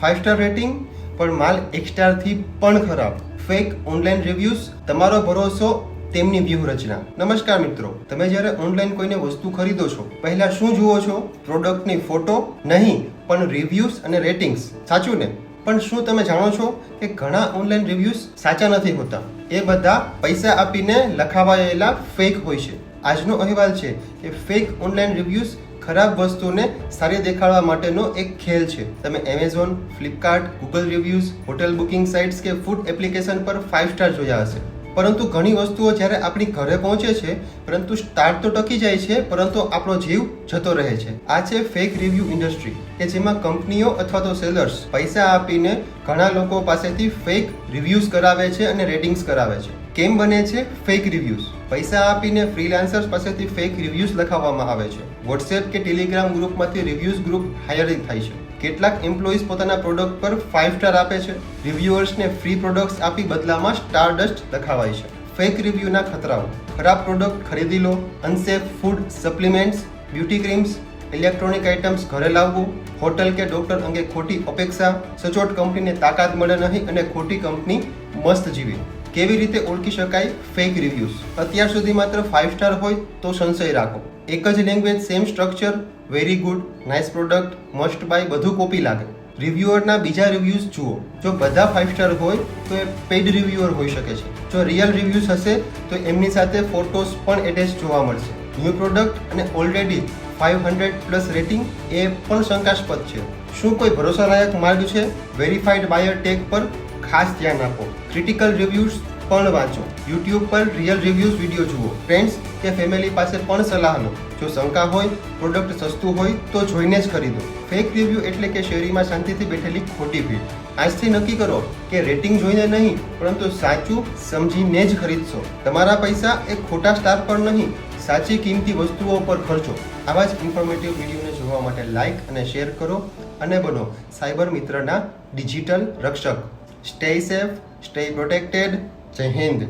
5 star rating પણ માલ 1 સ્ટારથી પણ ખરાબ, ફેક ઓનલાઈન રિવ્યુઝ, તમારો ભરોસો તેમની વ્યૂહરચના. નમસ્કાર મિત્રો, તમે જ્યારે ઓનલાઈન કોઈને વસ્તુ ખરીદો છો પહેલા શું જુઓ છો? પ્રોડક્ટની ફોટો નહીં, પણ રિવ્યુઝ અને રેટિંગ્સ, સાચું ને? પણ શું તમે જાણો છો કે ઘણા ઓનલાઈન રિવ્યુઝ સાચા નથી હોતા? એ બધા પૈસા આપીને લખાવાયેલા ફેક હોય છે. આજનો અહેવાલ છે કે ફેક ઓનલાઈન રિવ્યુઝ ખરાબ વસ્તુને સારી દેખાડવા માટેનો એક ખેલ છે. તમે Amazon, Flipkart, Google reviews, hotel booking sites કે ફૂડ એપ્લિકેશન પર 5 સ્ટાર જોયા હશે. પરંતુ ઘણી વસ્તુઓ જ્યારે આપણી ઘરે પહોંચે છે, પરંતુ સ્ટાર તો ટકી જાય છે, પરંતુ આપણો જીવ જતો રહે છે. આ છે ફેક રિવ્યુ ઇન્ડસ્ટ્રી, કે જેમાં કંપનીઓ અથવા તો સેલર્સ પૈસા આપીને ઘણા લોકો પાસેથી ફેક રિવ્યુઝ કરાવે છે અને રેટિંગ્સ કરાવે છે. કેમ બને છે ફેક રિવ્યુઝ? પૈસા આપીને ફ્રીલાન્સર્સ પાસેથી ફેક રિવ્યુઝ લખાવવામાં આવે છે. વોટ્સએપ કે ટેલિગ્રામ ગ્રુપમાંથી રિવ્યુઝ ગ્રુપ હાયરિંગ થાય છે. કેટલાક એમ્પ્લોઈઝ પોતાના પ્રોડક્ટ પર 5 સ્ટાર આપે છે. રિવ્યુઅર્સને ફ્રી પ્રોડક્ટ્સ આપી બદલામાં સ્ટાર ડસ્ટ લખાવાય છે. ફેક રિવ્યુના ખતરાઓ: ખરાબ પ્રોડક્ટ ખરીદી લો, unsafe food supplements, beauty creams, electronic items ઘરે લાવવું, હોટલ કે ડોક્ટર અંગે ખોટી અપેક્ષા, સચોટ કંપનીને તાકાત મળે નહીં અને ખોટી કંપની મસ્ત જીવી. કેવી રીતે ઓળખી શકાય ફેક રિવ્યુઝ? અત્યાર સુધી માત્ર 5 સ્ટાર હોય તો સંશય રાખો. એક જ language, same structure, very good, nice product, must buy, બધું કોપી લાગે. રિવ્યુઅરના બીજા રિવ્યુઝ જુઓ. જો બધા 5 સ્ટાર હોય તો એ પેઇડ રિવ્યુઅર હોઈ શકે છે. જો રિયલ રિવ્યુઝ હશે તો એમની સાથે ફોટોસ પણ એટેચ જોવા મળશે. ન્યૂ પ્રોડક્ટ અને ઓલરેડી 500+ રેટિંગ એ પણ શંકાસ્પદ છે. શું કોઈ ભરોસાલાયક માર્ગ છે? વેરીફાઈડ બાયર ટેગ પર ખાસ ધ્યાન આપો. ક્રિટિકલ રિવ્યુઝ પણ વાંચો. યુટ્યુબ પર રિયલ રિવ્યુઝ વિડીયો જુઓ. ફ્રેન્ડ્સ કે ફેમિલી પાસે પણ સલાહ લો. જો શંકા હોય, પ્રોડક્ટ સસ્તું હોય તો જોઈને જ ખરીદો. ફેક રિવ્યુ એટલે કે શેરીમાં શાંતિથી બેઠેલી ખોટી ભીડ. આજથી નક્કી કરો કે રેટિંગ જોઈને નહીં, પરંતુ સાચું સમજીને જ ખરીદશો. તમારા પૈસા એ ખોટા સ્ટાર પર નહીં, સાચી કિંમતી વસ્તુઓ પર ખર્ચો. આવા જ ઇન્ફોર્મેટિવ વિડીયોને જોવા માટે લાઇક અને શેર કરો અને બનો સાયબર મિત્રના ડિજિટલ રક્ષક. Stay safe, stay protected. જય હિન્દ.